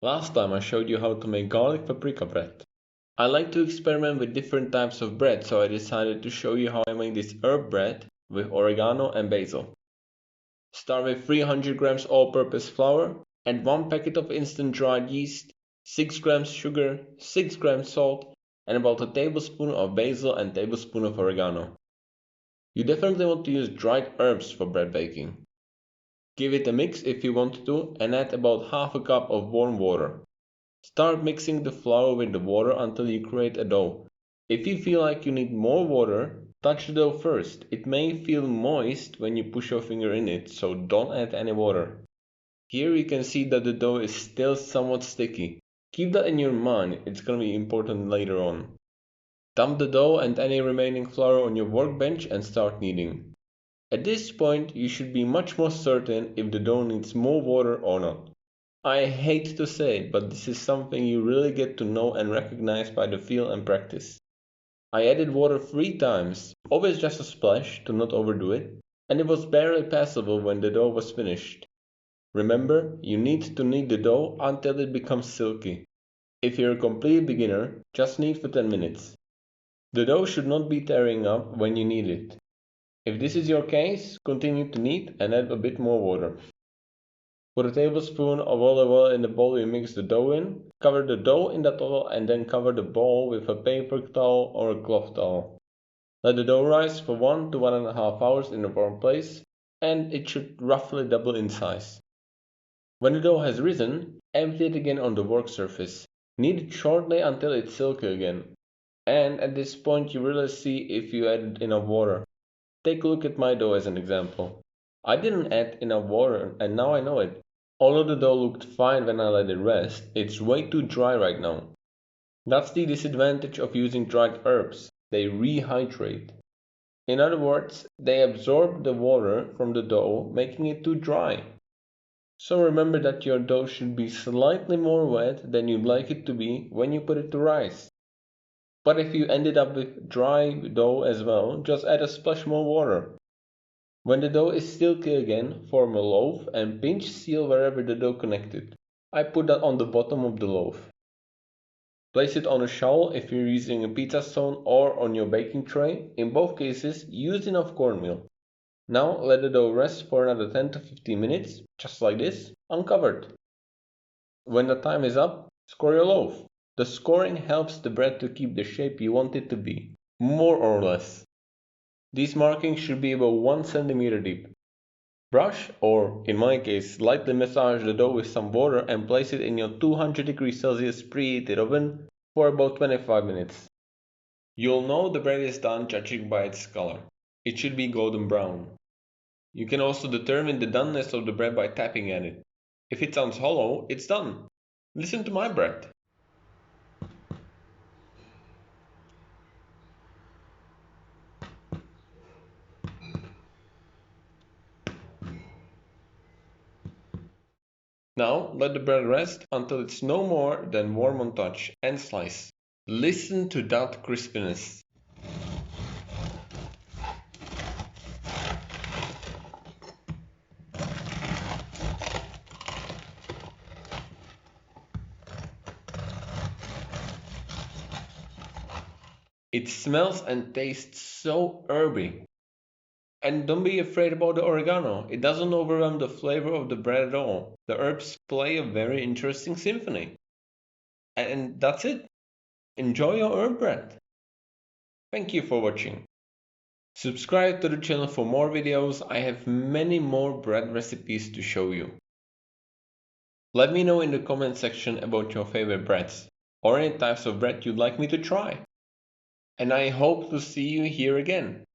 Last time I showed you how to make garlic paprika bread. I like to experiment with different types of bread, so I decided to show you how I make this herb bread with oregano and basil. Start with 300 grams all-purpose flour, add 1 packet of instant dried yeast, 6 grams sugar, 6 grams salt, and about a tablespoon of basil and tablespoon of oregano. You definitely want to use dried herbs for bread baking. Give it a mix if you want to and add about half a cup of warm water. Start mixing the flour with the water until you create a dough. If you feel like you need more water, touch the dough first. It may feel moist when you push your finger in it, so don't add any water. Here you can see that the dough is still somewhat sticky. Keep that in your mind, it's going to be important later on. Dump the dough and any remaining flour on your workbench and start kneading. At this point, you should be much more certain if the dough needs more water or not. I hate to say it, but this is something you really get to know and recognize by the feel and practice. I added water 3 times, always just a splash to not overdo it, and it was barely passable when the dough was finished. Remember, you need to knead the dough until it becomes silky. If you're a complete beginner, just knead for 10 minutes. The dough should not be tearing up when you knead it. If this is your case, continue to knead and add a bit more water. Put a tablespoon of olive oil in the bowl you mix the dough in. Cover the dough in that oil and then cover the bowl with a paper towel or a cloth towel. Let the dough rise for 1 to 1.5 hours in a warm place, and it should roughly double in size. When the dough has risen, empty it again on the work surface. Knead it shortly until it's silky again. And at this point you really see if you added enough water. Take a look at my dough as an example. I didn't add enough water and now I know it. Although the dough looked fine when I let it rest, it's way too dry right now. That's the disadvantage of using dried herbs. They rehydrate. In other words, they absorb the water from the dough, making it too dry. So remember that your dough should be slightly more wet than you'd like it to be when you put it to rise. But if you ended up with dry dough as well, just add a splash more water. When the dough is silky again, form a loaf and pinch seal wherever the dough connected. I put that on the bottom of the loaf. Place it on a shovel if you're using a pizza stone or on your baking tray. In both cases, use enough cornmeal. Now let the dough rest for another 10 to 15 minutes, just like this, uncovered. When the time is up, score your loaf. The scoring helps the bread to keep the shape you want it to be, more or less. These markings should be about 1 centimeter deep. Brush, or in my case, lightly massage the dough with some water and place it in your 200 degrees Celsius preheated oven for about 25 minutes. You'll know the bread is done judging by its color. It should be golden brown. You can also determine the doneness of the bread by tapping at it. If it sounds hollow, it's done. Listen to my bread. Now let the bread rest until it's no more than warm on touch and slice. Listen to that crispiness. It smells and tastes so herby. And don't be afraid about the oregano. It doesn't overwhelm the flavor of the bread at all. The herbs play a very interesting symphony. And that's it. Enjoy your herb bread. Thank you for watching. Subscribe to the channel for more videos. I have many more bread recipes to show you. Let me know in the comment section about your favorite breads or any types of bread you'd like me to try. And I hope to see you here again.